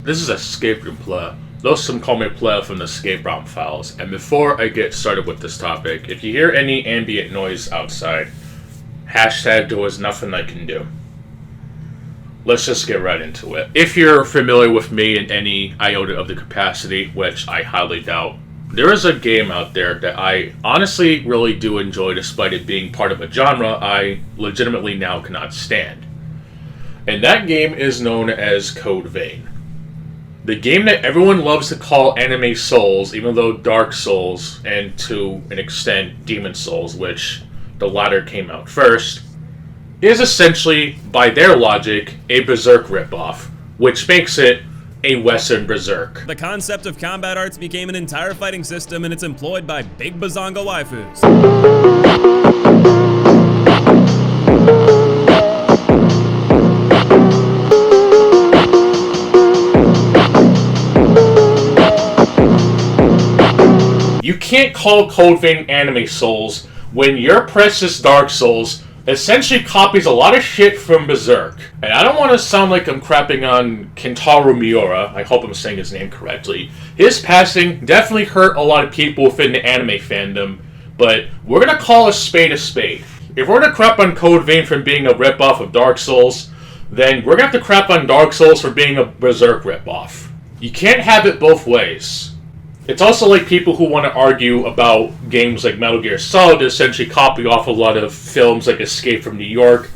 This is a escape room player. Those some call me player from the ScapeROMFiles. And before I get started with this topic, if you hear any ambient noise outside, hashtag there was nothing I can do. Let's just get right into it. If you're familiar with me in any iota of the capacity, which I highly doubt, there is a game out there that I honestly really do enjoy despite it being part of a genre I legitimately now cannot stand. And that game is known as Code Vein. The game that everyone loves to call Anime Souls, even though Dark Souls, and to an extent Demon Souls, which the latter came out first, is essentially, by their logic, a Berserk ripoff, which makes it a Western Berserk. The concept of combat arts became an entire fighting system, and it's employed by big bazonga waifus. You can't call Code Vein Anime Souls when your precious Dark Souls essentially copies a lot of shit from Berserk. And I don't want to sound like I'm crapping on Kentaro Miura, I hope I'm saying his name correctly. His passing definitely hurt a lot of people within the anime fandom, but we're gonna call a spade a spade. If we're gonna crap on Code Vein for being a ripoff of Dark Souls, then we're gonna have to crap on Dark Souls for being a Berserk ripoff. You can't have it both ways. It's also like people who want to argue about games like Metal Gear Solid that essentially copy off a lot of films like Escape from New York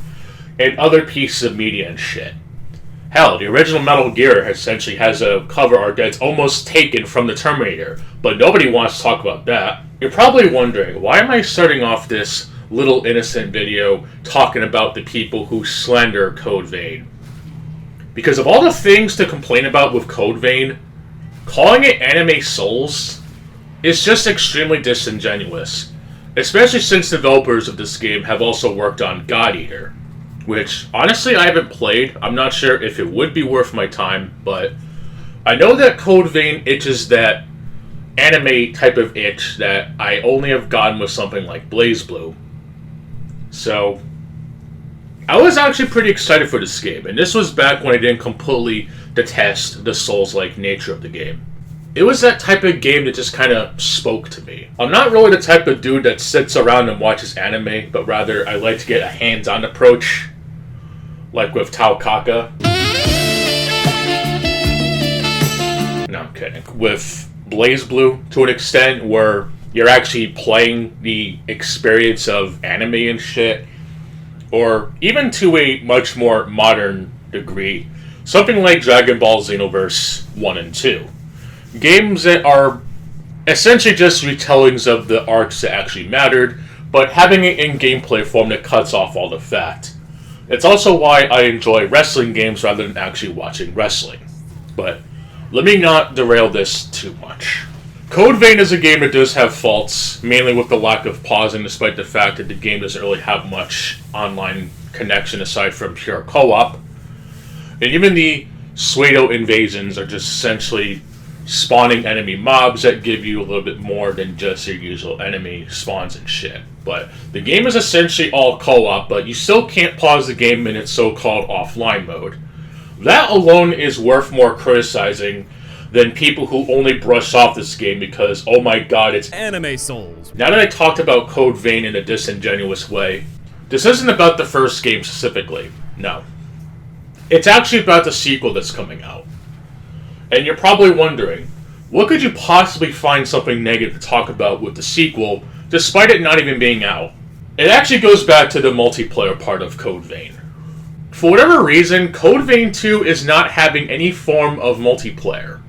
and other pieces of media and shit. Hell, the original Metal Gear essentially has a cover art that's almost taken from the Terminator, but nobody wants to talk about that. You're probably wondering, why am I starting off this little innocent video talking about the people who slander Code Vein? Because of all the things to complain about with Code Vein, calling it Anime Souls is just extremely disingenuous, especially since developers of this game have also worked on God Eater, which honestly I haven't played. I'm not sure if it would be worth my time, but I know that Code Vein itches that anime type of itch that I only have gotten with something like BlazBlue. So I was actually pretty excited for this game, and this was back when I didn't completely detest the Souls-like nature of the game. It was that type of game that just kind of spoke to me. I'm not really the type of dude that sits around and watches anime, but rather I like to get a hands-on approach, like with Tao Kaka. No, I'm kidding. With BlazBlue, to an extent, where you're actually playing the experience of anime and shit, or even to a much more modern degree, something like Dragon Ball Xenoverse 1 and 2. Games that are essentially just retellings of the arcs that actually mattered, but having it in gameplay form that cuts off all the fat. It's also why I enjoy wrestling games rather than actually watching wrestling. But let me not derail this too much. Code Vein is a game that does have faults, mainly with the lack of pausing, despite the fact that the game doesn't really have much online connection aside from pure co-op. And even the pseudo invasions are just essentially spawning enemy mobs that give you a little bit more than just your usual enemy spawns and shit. But the game is essentially all co-op, but you still can't pause the game in its so-called offline mode. That alone is worth more criticizing than people who only brush off this game because, oh my god, it's Anime Souls. Now that I talked about Code Vein in a disingenuous way, this isn't about the first game specifically. No. It's actually about the sequel that's coming out. And you're probably wondering, what could you possibly find something negative to talk about with the sequel, despite it not even being out? It actually goes back to the multiplayer part of Code Vein. For whatever reason, Code Vein 2 is not having any form of multiplayer.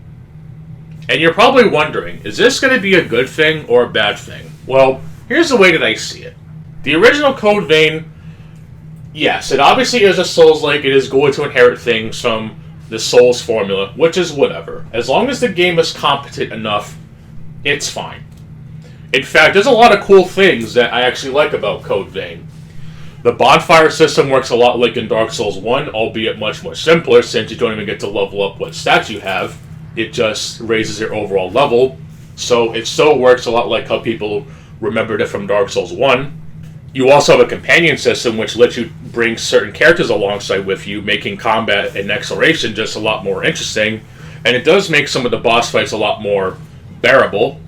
And you're probably wondering, is this going to be a good thing or a bad thing? Well, here's the way that I see it. The original Code Vein, yes, it obviously is a Souls-like. It is going to inherit things from the Souls formula, which is whatever. As long as the game is competent enough, it's fine. In fact, there's a lot of cool things that I actually like about Code Vein. The bonfire system works a lot like in Dark Souls 1, albeit much more simpler since you don't even get to level up what stats you have. It just raises your overall level, so it still works a lot like how people remembered it from Dark Souls 1. You also have a companion system which lets you bring certain characters alongside with you, making combat and exploration just a lot more interesting. and it does make some of the boss fights a lot more bearable.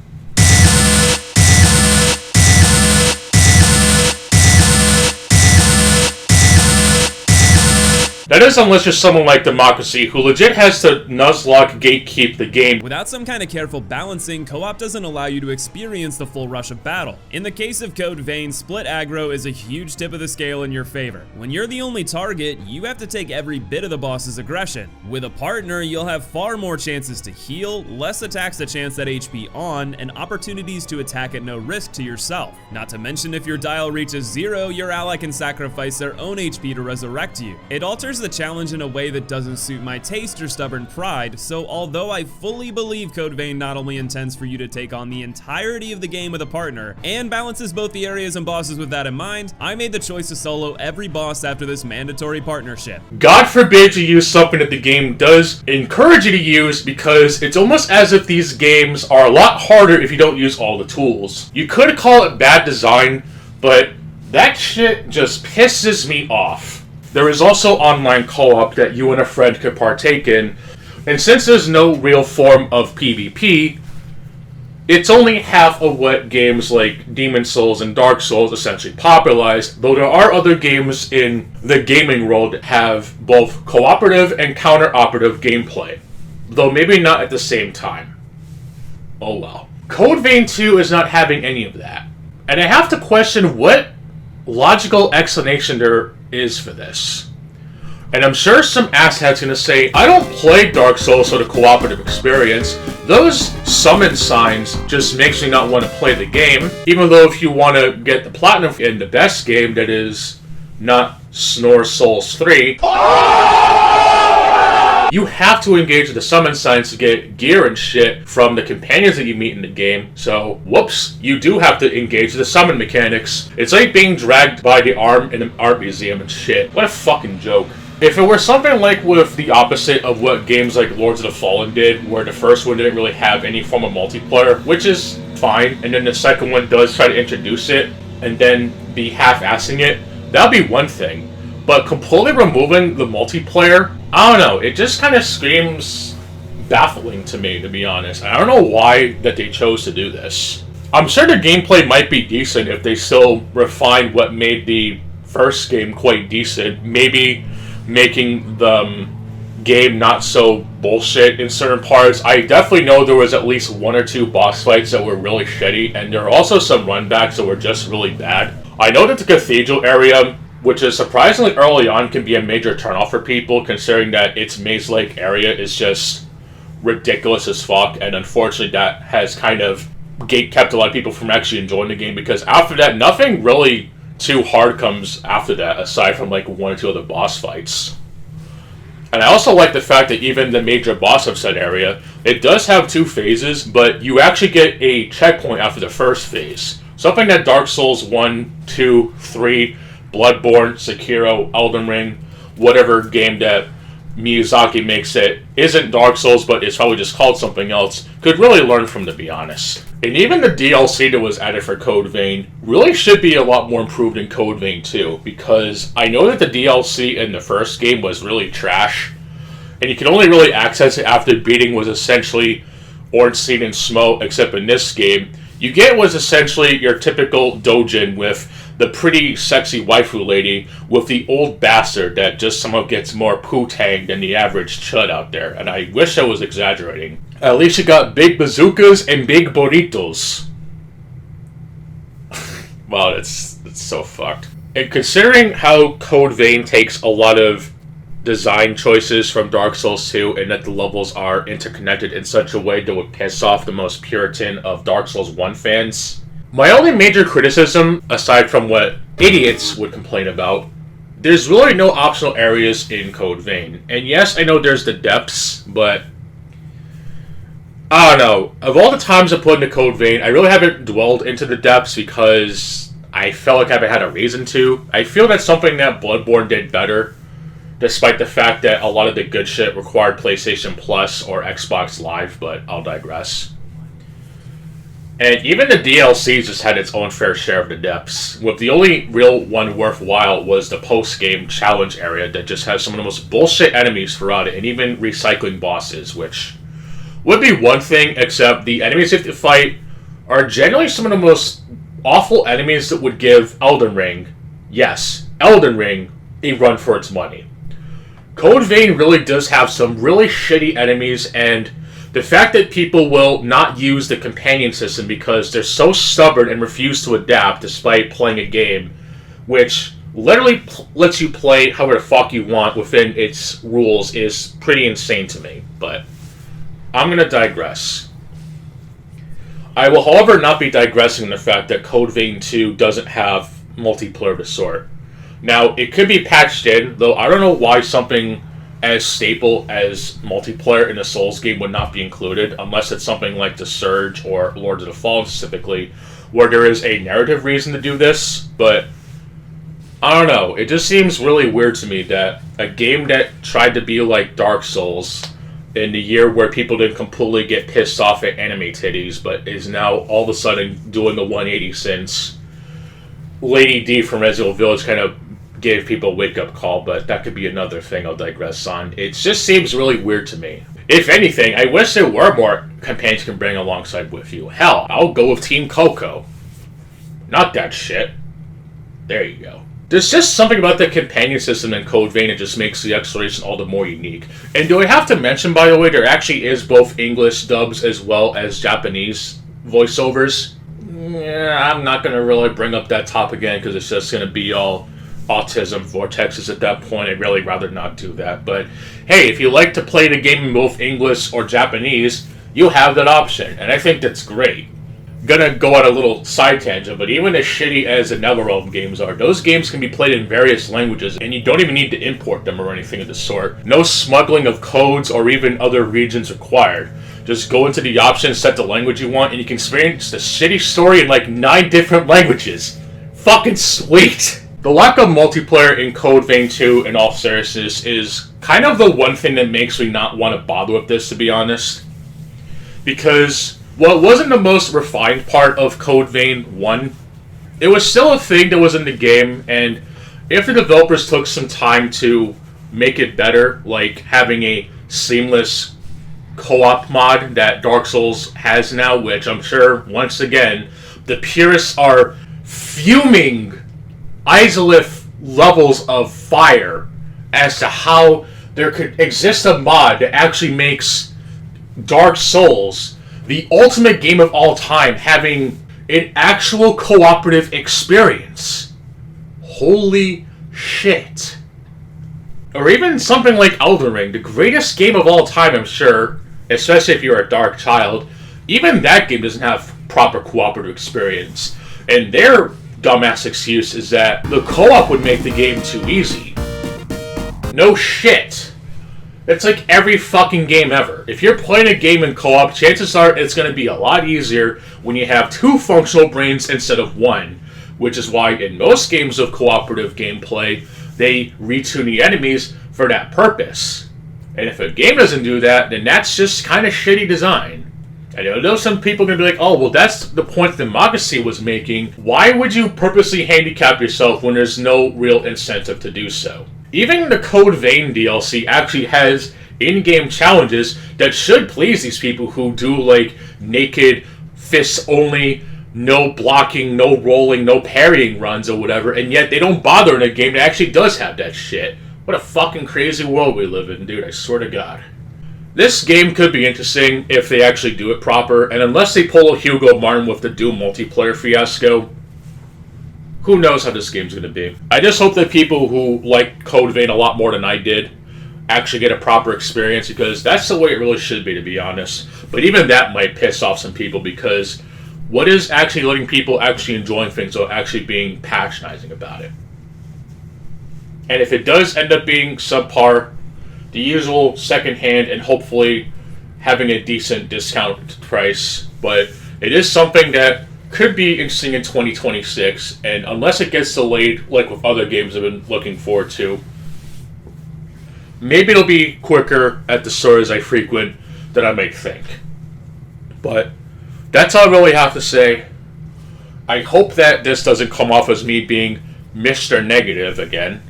That is unless you're someone like Democracy, who legit has to nuzlocke gatekeep the game. Without some kind of careful balancing, co-op doesn't allow you to experience the full rush of battle. In the case of Code Vein, split aggro is a huge tip of the scale in your favor. When you're the only target, you have to take every bit of the boss's aggression. With a partner, you'll have far more chances to heal, less attacks to chance that HP on, and opportunities to attack at no risk to yourself. Not to mention, if your dial reaches 0, your ally can sacrifice their own HP to resurrect you. It alters the challenge in a way that doesn't suit my taste or stubborn pride, so although I fully believe Code Vein not only intends for you to take on the entirety of the game with a partner, and balances both the areas and bosses with that in mind, I made the choice to solo every boss after this mandatory partnership. God forbid you use something that the game does encourage you to use, because it's almost as if these games are a lot harder if you don't use all the tools. You could call it bad design, but that shit just pisses me off. There is also online co-op that you and a friend could partake in, and since there's no real form of PvP, it's only half of what games like Demon's Souls and Dark Souls essentially popularized, though there are other games in the gaming world that have both cooperative and counter-operative gameplay, though maybe not at the same time. Oh well. Code Vein 2 is not having any of that, and I have to question what logical explanation there is for this. And I'm sure some asshat's gonna say, I don't play Dark Souls for the cooperative experience. Those summon signs just makes me not want to play the game. Even though if you want to get the platinum in the best game, that is not Snore Souls 3, you have to engage with the summon signs to get gear and shit from the companions that you meet in the game. So, whoops, you do have to engage with the summon mechanics. It's like being dragged by the arm in an art museum and shit. What a fucking joke. If it were something like with the opposite of what games like Lords of the Fallen did, where the first one didn't really have any form of multiplayer, which is fine, and then the second one does try to introduce it, and then be half-assing it, that would be one thing. But completely removing the multiplayer, I don't know, it just kind of screams baffling to me, to be honest. I don't know why that they chose to do this. I'm sure the gameplay might be decent if they still refine what made the first game quite decent. Maybe making the game not so bullshit in certain parts. I definitely know there was at least 1 or 2 boss fights that were really shitty, and there are also some runbacks that were just really bad. I know that the cathedral area, which is surprisingly early on, can be a major turnoff for people, considering that its Maze Lake area is just ridiculous as fuck, and unfortunately that has kind of gate-kept a lot of people from actually enjoying the game, because after that, nothing really too hard comes after that, aside from like 1 or 2 other boss fights. And I also like the fact that even the major boss of said area, it does have 2 phases, but you actually get a checkpoint after the first phase. Something that Dark Souls 1, 2, 3, Bloodborne, Sekiro, Elden Ring, whatever game that Miyazaki makes it isn't Dark Souls, but it's probably just called something else, could really learn from, to be honest. And even the DLC that was added for Code Vein really should be a lot more improved in Code Vein 2, because I know that the DLC in the first game was really trash, and you can only really access it after beating was essentially Ornstein and Smough, except in this game, you get was essentially your typical doujin with the pretty sexy waifu lady with the old bastard that just somehow gets more poo-tang than the average chud out there, and I wish I was exaggerating. At least you got big bazookas and big burritos. Wow, that's so fucked. And considering how Code Vein takes a lot of design choices from Dark Souls 2, and that the levels are interconnected in such a way that would piss off the most Puritan of Dark Souls 1 fans, my only major criticism, aside from what idiots would complain about, there's really no optional areas in Code Vein. And yes, I know there's the depths, but I don't know. Of all the times I put into Code Vein, I really haven't dwelled into the depths because I felt like I haven't had a reason to. I feel that's something that Bloodborne did better, despite the fact that a lot of the good shit required PlayStation Plus or Xbox Live, but I'll digress. And even the DLC just had its own fair share of the depths, with the only real one worthwhile was the post-game challenge area that just has some of the most bullshit enemies throughout it, and even recycling bosses, which would be one thing, except the enemies you have to fight are generally some of the most awful enemies that would give Elden Ring, yes, Elden Ring, a run for its money. Code Vein really does have some really shitty enemies, and the fact that people will not use the companion system because they're so stubborn and refuse to adapt despite playing a game which literally lets you play however the fuck you want within its rules is pretty insane to me. But I'm going to digress. I will, however, not be digressing in the fact that Code Vein 2 doesn't have multiplayer of the sort. Now, it could be patched in, though I don't know why something as staple as multiplayer in a Souls game would not be included, unless it's something like The Surge or Lords of the Fallen specifically, where there is a narrative reason to do this, but I don't know. It just seems really weird to me that a game that tried to be like Dark Souls in the year where people didn't completely get pissed off at anime titties, but is now all of a sudden doing the 180 since Lady D from Resident Evil Village kind of gave people a wake-up call, but that could be another thing I'll digress on. It just seems really weird to me. If anything, I wish there were more companions you can bring alongside with you. Hell, I'll go with Team Coco. Not that shit. There you go. There's just something about the companion system in Code Vein that just makes the exploration all the more unique. And do I have to mention, by the way, there actually is both English dubs as well as Japanese voiceovers? Yeah, I'm not going to really bring up that topic again because it's just going to be all autism vortexes at that point. I'd really rather not do that. But hey, if you like to play the game in both English or Japanese, you have that option. And I think that's great. Gonna go on a little side tangent, but even as shitty as the NetherRealm games are, those games can be played in various languages, and you don't even need to import them or anything of the sort. No smuggling of codes or even other regions required. Just go into the options, set the language you want, and you can experience the shitty story in like 9 different languages. Fucking sweet! The lack of multiplayer in Code Vein 2, in all seriousness, is kind of the one thing that makes me not want to bother with this, to be honest. Because while it wasn't the most refined part of Code Vein 1, it was still a thing that was in the game, and if the developers took some time to make it better, like having a seamless co-op mod that Dark Souls has now, which I'm sure, once again, the purists are fuming Izalith levels of fire as to how there could exist a mod that actually makes Dark Souls the ultimate game of all time, having an actual cooperative experience. Holy shit. Or even something like Elden Ring, the greatest game of all time, I'm sure, especially if you're a dark child. Even that game doesn't have proper cooperative experience. And their dumbass excuse is that the co-op would make the game too easy. No shit. It's like every fucking game ever. If you're playing a game in co-op, chances are it's going to be a lot easier when you have 2 functional brains instead of 1. Which is why in most games of cooperative gameplay, they retune the enemies for that purpose. And if a game doesn't do that, then that's just kind of shitty design. And I know some people are going to be like, oh, well, that's the point that Magasi was making. Why would you purposely handicap yourself when there's no real incentive to do so? Even the Code Vein DLC actually has in-game challenges that should please these people who do, like, naked, fists only, no blocking, no rolling, no parrying runs or whatever, and yet they don't bother in a game that actually does have that shit. What a fucking crazy world we live in, dude, I swear to God. This game could be interesting if they actually do it proper, and unless they pull a Hugo Martin with the Doom multiplayer fiasco, who knows how this game's going to be. I just hope that people who like Code Vein a lot more than I did actually get a proper experience, because that's the way it really should be, to be honest. But even that might piss off some people, because what is actually letting people actually enjoying things or actually being patronizing about it? And if it does end up being subpar, the usual secondhand and hopefully having a decent discount price, but it is something that could be interesting in 2026, and unless it gets delayed, like with other games I've been looking forward to, maybe it'll be quicker at the stores I frequent than I might think. But that's all I really have to say. I hope that this doesn't come off as me being Mr. Negative again.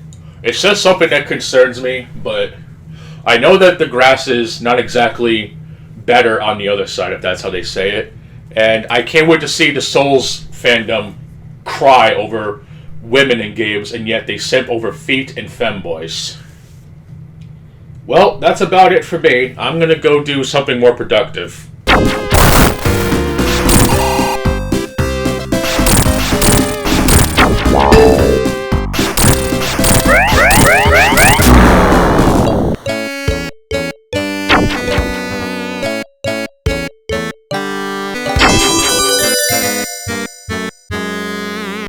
It's just something that concerns me, but I know that the grass is not exactly better on the other side, if that's how they say it. And I can't wait to see the Souls fandom cry over women in games, and yet they simp over feet and femboys. Well, that's about it for me. I'm gonna go do something more productive. Wow.